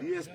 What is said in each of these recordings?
DSP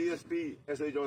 DSP SHO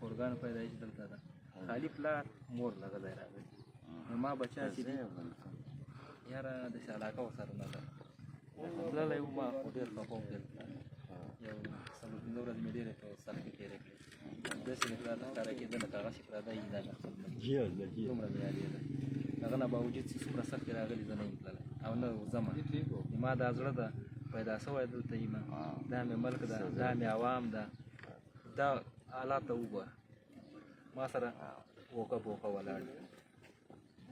خورګان پیدایش دلته ده. خالي پلار مور لږه ځای راغلی. ما بچا چې دي یاره داسې علاقه ورسره نه ده. تللی وو ما خو ډېر خفه وم دلته. یو څلور پنځه ورځې مې ډېرې په سر کې تېرې کړې. داسې مې راته ښکاره کېده لکه هغسې پراته وي دا نه خپل ملک. دومره مې یادېده. هغه نه باوجود چې څومره سختې راغلي زه نه یم تللی او نه ځمه. ما دا زړه ده پیدا شوی دلته یم. دا مې ملک ده، دا مې عوام ده. دا حالات ته وګوره. ما سره وکه پوکه ولاړ دي.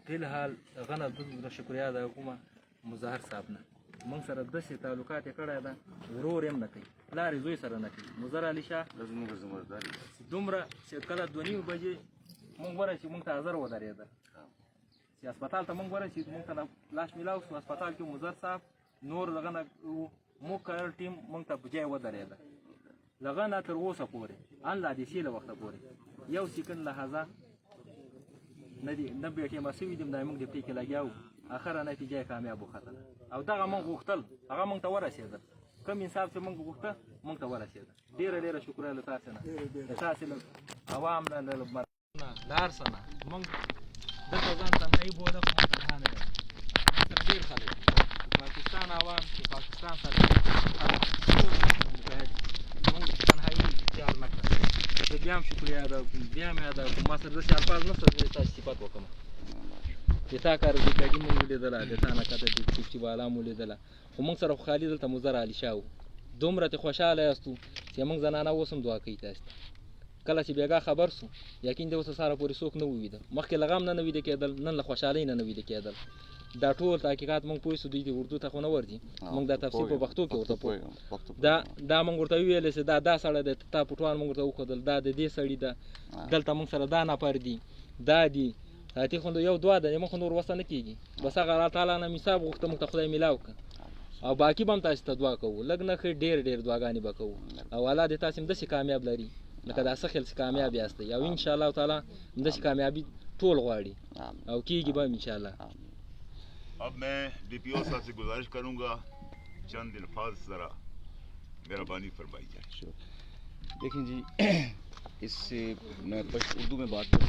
فی الحال هغه نه دومره شکریا ادا کوم مظاهر صاحب نه. موږ سره داسې تعلقات یې کړی ده، ورور یې هم نه کوي، پلار یې زوی سره نه کوي. مظهر علي شاه دومره چې کله 2:30 بجې موږ ورسېدو، موږ ته حاضر ودرېدل. چې هسپتال ته موږ ورسېدو، موږ ته لاس میلاو شو. هسپتال کې مظهر صاحب نور دغه نه موږ کار ټیم موږ ته په ځای ودرېده. لغه نه تر اوسه پورې ان لا دې له وخته پورې یو سکند لحظه نه دي نه به ټیمه سوي دي. موږ د پې کې لګیا وو، اخره نتیجه یې کامیاب وختله او دغه موږ غوښتل هغه موږ ته ورسېدل. کوم انصاف چې موږ غوښته موږ ته ورسېدل. ډېره ډېره شکریه له تاسو نه، د تاسو له عوام نه، له له هر څه نه. موږ دلته ځان تنهایي بوله، خو موږ تنها نه یو. موږ سره ډېر خلک دي، د پاکستان عوام، د پاکستان خلک موږ تنهایي اختیار نه کړه. زه بیا هم شکریه ادا کوم، بیا مې ادا کوم. ما سره داسې الفاظ نشته چې تاسو صفت وکړم. د تا کارګردګي مو ولیدله، د تا نه کته د سیفتي والا مو لیدله، خو موږ سره خو خالي دلته مظهر علي شاه وو. دومره ترې خوشحاله یاستو چې موږ زنانه اوس هم دعا کوي تاسو ته. کله چې بیګا خبر سو، یقین دی اوس سره پورې څوک نه وویده. مخکې له غم نه ویده کېدل، نن له خوشحالۍ نه ویده کېدل. دا ټول تحقیقات موږ پوه سو، دوی د اردو ته خو نه ورځي. موږ دا تفسیر په پښتو کې ورته پوه دا موږ ورته وویلې چې دا سړی دی، تا پټوان موږ ورته وښودل، دا د دې سړي ده. دلته موږ سره دا نفر دي، دا دي. حتی خو یو دعا ده، موږ خو نور وسه نه کېږي. بس هغه الله تعالی نه حساب غوښته، موږ ته خدای میلاو کړه. او باقي به هم تاسو ته دعا کوو، لږ نه ښه ډېر ډېر دعاګانې به کوو. او الله دې تاسو هم داسې کامیاب لري لکه دا څه خیال چې کامیاب یاستئ. او انشاءالله تعالی داسې کامیابي ټول غواړي او کېږي به انشاءالله. اب میں DPO صاحب سے گزارش کروں گا چند الفاظ ذرا مہربانی فرمائی جائے. دیکھیں جی، اس سے میں اردو میں بات کروں.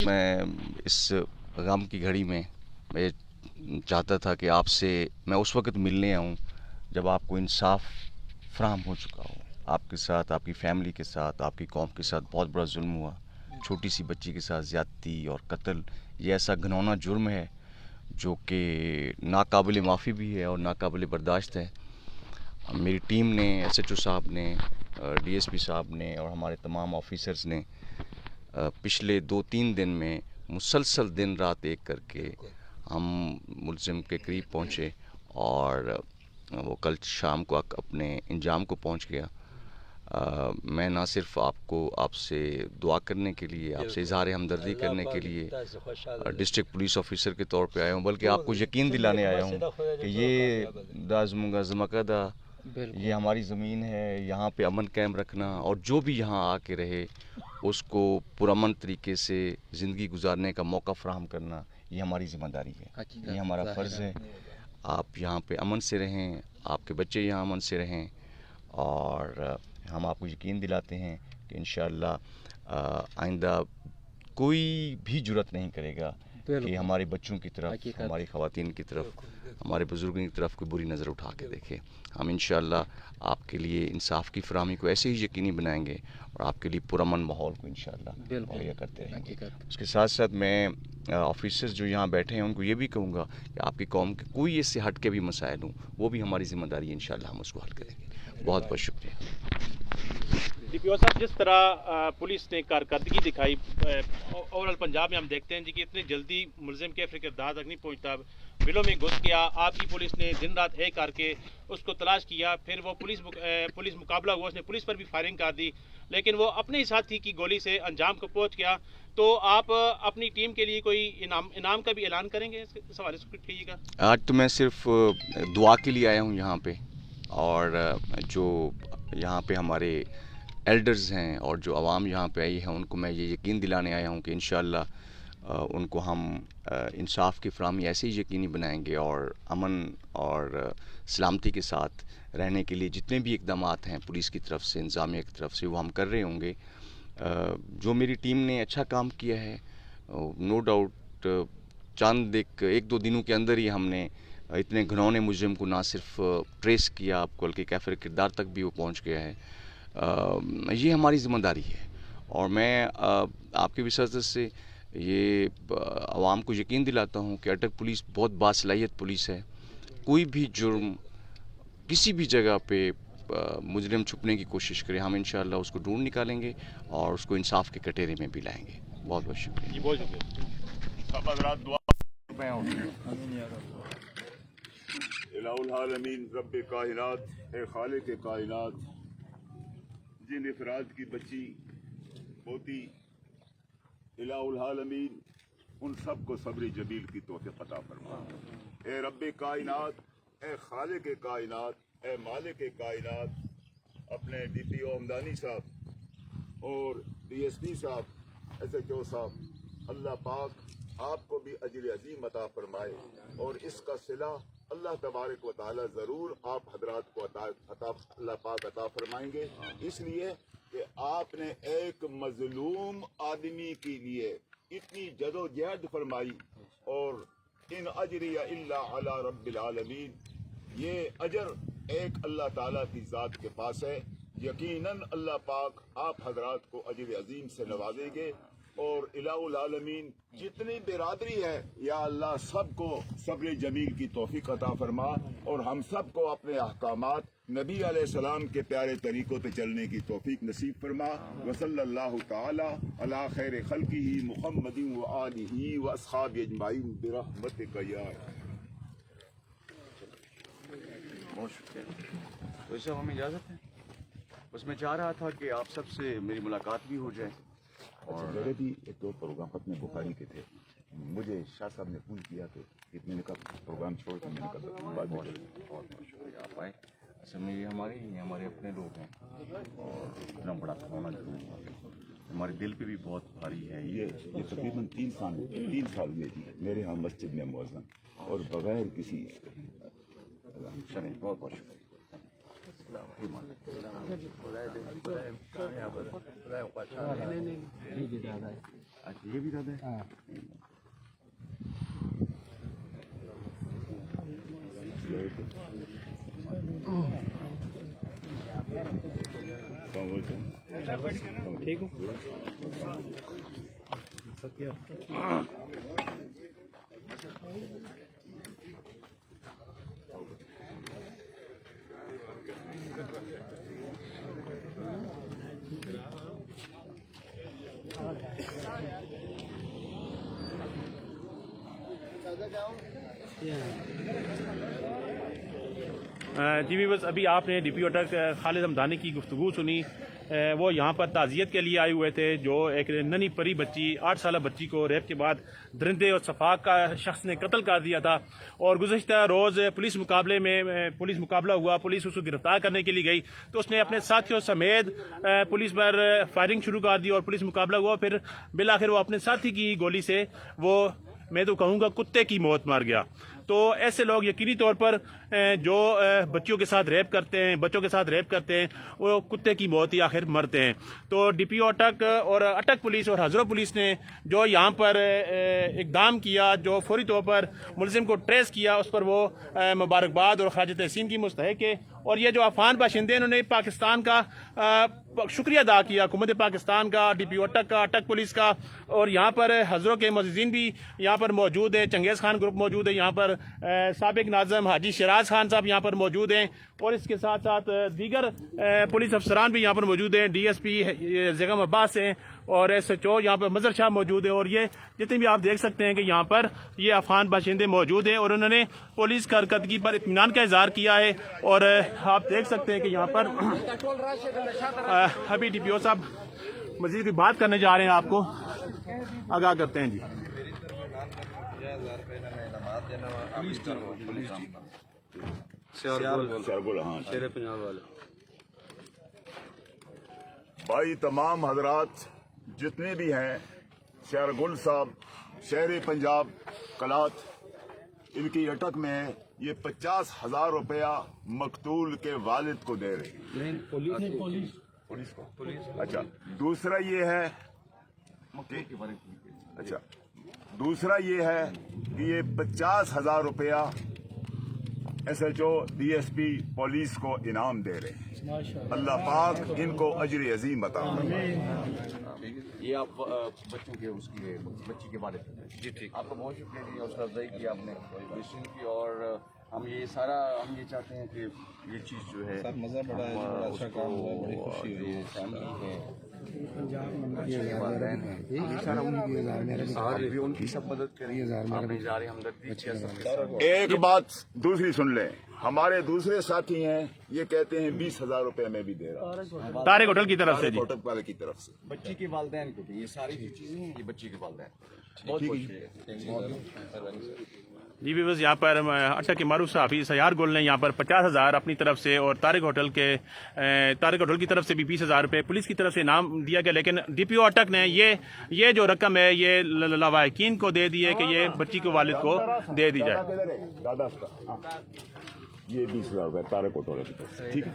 میں اس غم کی گھڑی میں میں چاہتا تھا کہ آپ سے میں اس وقت ملنے آؤں جب آپ کو انصاف فراہم ہو چکا ہو. آپ کے ساتھ، آپ کی فیملی کے ساتھ، آپ کی قوم کے ساتھ بہت بڑا ظلم ہوا. چھوٹی سی بچی کے ساتھ زیادتی اور قتل، یہ ایسا گھناؤنا جرم ہے جو کہ ناقابل معافی بھی ہے اور ناقابل برداشت ہے. میری ٹیم نے، SHO صاحب نے، DSP صاحب نے اور ہمارے تمام آفیسرز نے پچھلے 2-3 دن میں مسلسل دن رات ایک کر کے ہم ملزم کے قریب پہنچے اور وہ کل شام کو اپنے انجام کو پہنچ گیا. میں نہ صرف آپ سے دعا کرنے کے لیے، آپ سے اظہار ہمدردی کرنے کے لیے ڈسٹرکٹ پولیس آفیسر کے طور پہ آیا ہوں، بلکہ آپ کو یقین دلانے آیا ہوں کہ یہ دازمگا یہ ہماری زمین ہے. یہاں پہ امن قائم رکھنا اور جو بھی یہاں آ کے رہے اس کو پرامن طریقے سے زندگی گزارنے کا موقع فراہم کرنا، یہ ہماری ذمہ داری ہے، حقیقت یہ ہمارا فرض ہے۔ آپ یہاں پہ امن سے رہیں، آپ کے بچے یہاں امن سے رہیں، اور ہم آپ کو یقین دلاتے ہیں کہ انشاءاللہ آئندہ کوئی بھی جرأت نہیں کرے گا کہ ہمارے بچوں کی طرف، ہماری خواتین کی طرف، ہمارے بزرگوں کی طرف کوئی بری نظر اٹھا کے دیکھے۔ ہم انشاءاللہ آپ کے لیے انصاف کی فراہمی کو ایسے ہی یقینی بنائیں گے اور آپ کے لیے پرامن ماحول کو انشاءاللہ مہیا کرتے رہیں گے۔ اس کے ساتھ ساتھ میں آفیسرز جو یہاں بیٹھے ہیں ان کو یہ بھی کہوں گا کہ آپ کی قوم کے کوئی اس سے ہٹ کے بھی مسائل ہوں، وہ بھی ہماری ذمہ داری ہے، انشاءاللہ ہم اس کو حل کریں گے۔ بہت بہت شکریہ۔ ڈی پی او صاحب، جس طرح پولیس نے کارکردگی دکھائی اوورال پنجاب میں، ہم دیکھتے ہیں جی کہ اتنی جلدی ملزم کے کردار تک نہیں پہنچتا، بلوں میں گھس گیا، آپ کی پولیس نے دن رات ایک کر کے اس کو تلاش کیا، پھر وہ پولیس مقابلہ ہوا، اس نے پولیس پر بھی فائرنگ کر دی، لیکن وہ اپنے ہی ساتھی کی گولی سے انجام کو پہنچ گیا۔ تو آپ اپنی ٹیم کے لیے کوئی انعام کا بھی اعلان کریں گے؟ اس حوالے سے کچھ کہیے گا۔ آج تو میں صرف دعا کے لیے آیا ہوں یہاں پہ، اور جو یہاں پہ ہمارے ایلڈرز ہیں اور جو عوام یہاں پہ آئی ہے ان کو میں یہ یقین دلانے آیا ہوں کہ انشاءاللہ ان کو ہم انصاف کی فراہمی ایسے ہی یقینی بنائیں گے، اور امن اور سلامتی کے ساتھ رہنے کے لیے جتنے بھی اقدامات ہیں پولیس کی طرف سے، انتظامیہ کی طرف سے، وہ ہم کر رہے ہوں گے۔ جو میری ٹیم نے اچھا کام کیا ہے، نو ڈاؤٹ چند ایک دو دنوں کے اندر ہی ہم نے اتنے گھنونے مجرم کو نہ صرف ٹریس کیا، بلکہ کیفر کردار تک بھی وہ پہنچ گیا ہے۔ یہ ہماری ذمہ داری ہے، اور میں آپ کی وساطت سے یہ عوام کو یقین دلاتا ہوں کہ اٹک پولیس بہت باصلاحیت پولیس ہے۔ کوئی بھی جرم کسی بھی جگہ پہ مجرم چھپنے کی کوشش کرے، ہم انشاءاللہ اس کو ڈھونڈ نکالیں گے اور اس کو انصاف کے کٹہرے میں بھی لائیں گے۔ بہت بہت شکریہ۔ جی بہت شکریہ۔ سب حضرات دعا الہ العالمین، رب کائنات، اے خالق کائنات، جن افراد کی بچی ہوتی، الہ العالمین ان سب کو صبر جمیل کی توفیق عطا فرما۔ اے رب کائنات، اے خالق کائنات، اے مالک کائنات، اپنے ڈی پی او ہمدانی صاحب اور ڈی ایس پی صاحب، ایس ایچ او صاحب، اللہ پاک آپ کو بھی اجر عظیم عطا فرمائے، اور اس کا صلہ اللہ تبارک و تعالی ضرور آپ حضرات کو اللہ پاک عطا فرمائیں گے، اس لیے کہ آپ نے ایک مظلوم آدمی کے لیے اتنی جدوجہد فرمائی، اور ان اجری الا علی رب العالمین، یہ اجر ایک اللہ تعالیٰ کی ذات کے پاس ہے۔ یقیناً اللہ پاک آپ حضرات کو اجر عظیم سے نوازیں گے، اور الہ العالمین جتنی برادری ہے یا اللہ سب کو صبر جمیل کی توفیق عطا فرما، اور ہم سب کو اپنے احکامات نبی علیہ السلام کے پیارے طریقوں پہ چلنے کی توفیق نصیب فرما۔ وصلی اللہ تعالی علی خیر خلقہ محمد وآلہ واصحابہ اجمعین برحمتک یا بہت شکریہ۔ تو صاحب ہمیں اجازت ہے؟ بس میں چاہ رہا تھا کہ آپ سب سے میری ملاقات بھی ہو جائے۔ اور میرے بھی ایک دو پروگرام ختم بخاری کے تھے، مجھے شاہ صاحب نے فون کیا کہ میں نے کہا پروگرام چھوڑ کر میں نے کہا بعد میں بہت بہت شکریہ آپ آئے۔ اصل میں یہ ہمارے ہی ہمارے اپنے لوگ ہیں، اور اتنا بڑا کھونا ضرور ہمارے دل پہ بھی بہت بھاری ہے۔ یہ تقریباً 3 سال ہوئے تھی میرے ہاں مسجد میں مؤذن، اور بغیر کسی چلیں، بہت بہت شکریہ۔ یہ بھی دادا ہے۔ ٹھیک ہوں۔ جی بھی بس ابھی آپ نے ڈی پی او اٹک خالد ہمدانی کی گفتگو سنی۔ وہ یہاں پر تعزیت کے لیے آئے ہوئے تھے، جو ایک ننھی پری بچی 8 سالہ بچی کو ریپ کے بعد درندے اور صفاق کا شخص نے قتل کر دیا تھا، اور گزشتہ روز پولیس مقابلہ ہوا، پولیس اس کو گرفتار کرنے کے لیے گئی تو اس نے اپنے ساتھیوں سمیت پولیس پر فائرنگ شروع کر دی، اور پولیس مقابلہ ہوا، پھر بالآخر وہ اپنے ساتھی کی گولی سے وہ میں تو کہوں گا کتے کی موت مار گیا. تو ایسے لوگ یقینی طور پر جو بچوں کے ساتھ ریپ کرتے ہیں وہ کتے کی موت ہی آخر مرتے ہیں. تو ڈی پی او اٹک اور اٹک پولیس اور ہزروں پولیس نے جو یہاں پر اقدام کیا, جو فوری طور پر ملزم کو ٹریس کیا, اس پر وہ مبارکباد اور خراج تحسین کی مستحق ہے. اور یہ جو افغان باشندے انہوں نے پاکستان کا شکریہ ادا کیا, حکومت پاکستان کا, ڈی پی او اٹک کا, اٹک پولیس کا, اور یہاں پر ہزروں کے معززین بھی یہاں پر موجود ہیں. چنگیز خان گروپ موجود ہے یہاں پر, سابق ناظم حاجی شیراز خان صاحب یہاں پر موجود ہیں, اور اس کے ساتھ ساتھ دیگر پولیس افسران بھی یہاں پر موجود ہیں. ڈی ایس پی زیغم عباس ہیں اور ایس ایچ او یہاں پر مظہر شاہ موجود ہیں. اور یہ جتنے بھی آپ دیکھ سکتے ہیں کہ یہاں پر یہ افغان باشندے موجود ہیں, اور انہوں نے پولیس کارکردگی پر اطمینان کا اظہار کیا ہے. اور آپ دیکھ سکتے ہیں کہ یہاں پر ابھی ڈی پی او صاحب مزید بھی بات کرنے جا رہے ہیں, آپ کو آگاہ کرتے ہیں. جی بھائی تمام حضرات جتنے بھی ہیں, شہر گل صاحب, شہر پنجاب کلات, ان کی اٹک میں یہ 50,000 روپیہ مقتول کے والد کو دے رہے ہیں. پولیس کو. اچھا, دوسرا یہ ہے کہ یہ 50,000 روپیہ S H O D S P police کو انعام دے رہے ہیں. اللہ پاک ان کو اجر عظیم عطا فرمائے. یہ آپ بچوں کے بچی کے بارے میں جی ٹھیک, آپ کا بہت شکریہ جی, حوصلہ افزائی کی آپ نے کی. اور ہم یہ چاہتے ہیں کہ یہ چیز جو ہے مزہ بڑا ہے, اچھا کام ہوا, بڑی خوشی ہوئی ہے. فیملی ہے ان کی سب مدد کریں, ہمدردی. ایک بات دوسری سن لیں, ہمارے دوسرے ساتھی ہیں یہ کہتے ہیں 20,000 روپے میں بھی دے رہا ہوں طارق ہوٹل کی طرف سے. ہوٹل والے کی طرف سے. بچی کے والدین کو, یہ ساری چیزیں یہ بچی کے والدین. جی ویورز, یہاں پر اٹک کے معروف صحافی سیار گل نے یہاں پر 50,000 اپنی طرف سے, اور طارق ہوٹل کی طرف سے بھی 20,000 روپے پولیس کی طرف سے انعام دیا گیا. لیکن ڈی پی او اٹک نے یہ جو رقم ہے یہ لواحقین کو دے دی ہے کہ یہ بچی کے والد کو دے دی جائے. دادا یہ 20,000 روپے طارق ہوٹل کی طرف سے. ٹھیک ہے.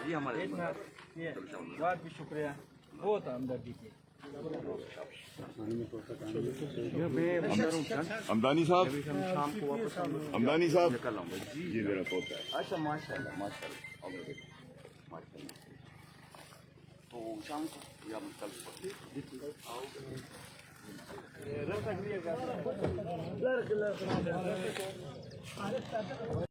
یہ ہمارے بہت بھی شکریہ, بہت ہمدردی کی. امدانی صاحب جی میرا پوتا ہے. اچھا ماشاء اللہ. تو شام کو یا کل